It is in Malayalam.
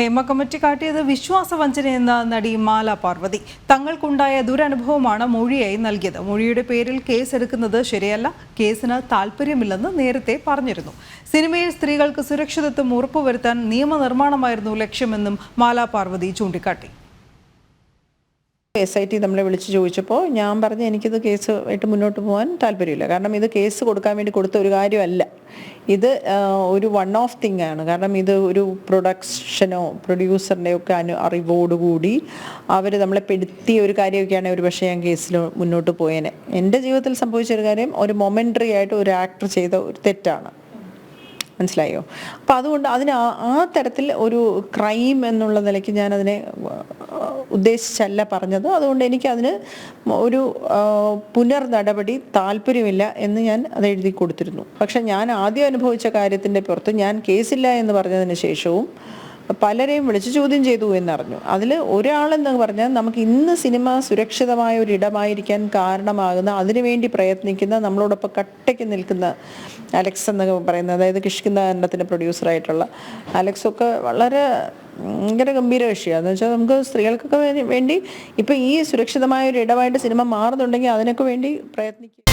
ഹേമ കമ്മിറ്റി കാട്ടിയത് വിശ്വാസവഞ്ചനയെന്ന നടി മാല പാർവതി. തങ്ങൾക്കുണ്ടായ ദുരനുഭവമാണ് മൊഴിയായി നൽകിയത്. മൊഴിയുടെ പേരിൽ കേസെടുക്കുന്നത് ശരിയല്ല, കേസിന് താല്പര്യമില്ലെന്ന് നേരത്തെ പറഞ്ഞിരുന്നു. സിനിമയിൽ സ്ത്രീകൾക്ക് സുരക്ഷിതത്വം ഉറപ്പുവരുത്താൻ നിയമനിർമ്മാണമായിരുന്നു ലക്ഷ്യമെന്നും മാല പാർവതി ചൂണ്ടിക്കാട്ടി. SIT നമ്മളെ വിളിച്ച് ചോദിച്ചപ്പോൾ ഞാൻ പറഞ്ഞു എനിക്കിത് കേസ് ആയിട്ട് മുന്നോട്ട് പോകാൻ താല്പര്യമില്ല. കാരണം ഇത് കേസ് കൊടുക്കാൻ വേണ്ടി കൊടുത്ത ഒരു കാര്യമല്ല, ഇത് ഒരു വൺ ഓഫ് തിങ് ആണ്. കാരണം ഇത് ഒരു പ്രൊഡക്ഷനോ പ്രൊഡ്യൂസറിൻ്റെയോ ഒക്കെ അറിവോടുകൂടി അവർ നമ്മളെ പെടുത്തിയ ഒരു കാര്യമൊക്കെയാണ് ഒരു പക്ഷേ ഞാൻ കേസിൽ മുന്നോട്ട് പോയേനെ. എൻ്റെ ജീവിതത്തിൽ സംഭവിച്ചൊരു കാര്യം ഒരു മൊമെൻ്ററി ആയിട്ട് ഒരു ആക്ടർ ചെയ്ത ഒരു തെറ്റാണ്, മനസ്സിലായോ? അപ്പം അതുകൊണ്ട് അതിന് ആ തരത്തിൽ ഒരു ക്രൈം എന്നുള്ള നിലയ്ക്ക് ഞാനതിനെ ഉദ്ദേശിച്ചല്ല പറഞ്ഞത്. അതുകൊണ്ട് എനിക്കതിന് ഒരു പുനർ നടപടി താല്പര്യമില്ല എന്ന് ഞാൻ അത് എഴുതി കൊടുത്തിരുന്നു. പക്ഷെ ഞാൻ ആദ്യം അനുഭവിച്ച കാര്യത്തിൻ്റെ പുറത്ത് ഞാൻ കേസില്ല എന്ന് പറഞ്ഞതിന് ശേഷവും പലരെയും വിളിച്ച് ചോദ്യം ചെയ്തു എന്നറിഞ്ഞു. അതിൽ ഒരാളെന്ന് പറഞ്ഞാൽ നമുക്ക് ഇന്ന് സിനിമ സുരക്ഷിതമായ ഒരു ഇടമായിരിക്കാൻ കാരണമാകുന്ന, അതിനുവേണ്ടി പ്രയത്നിക്കുന്ന, നമ്മളോടൊപ്പം കട്ടയ്ക്ക് നിൽക്കുന്ന അലക്സ് എന്ന് പറയുന്നത്, അതായത് കിഷ്കിന്ദ പ്രൊഡ്യൂസറായിട്ടുള്ള അലക്സൊക്കെ വളരെ ഭയങ്കര ഗംഭീര വിഷയമാണ്. എന്ന് വെച്ചാൽ നമുക്ക് സ്ത്രീകൾക്കൊക്കെ വേണ്ടി ഇപ്പം ഈ സുരക്ഷിതമായ ഒരു ഇടമായിട്ട് സിനിമ മാറുന്നുണ്ടെങ്കിൽ അതിനൊക്കെ വേണ്ടി പ്രയത്നിക്കും.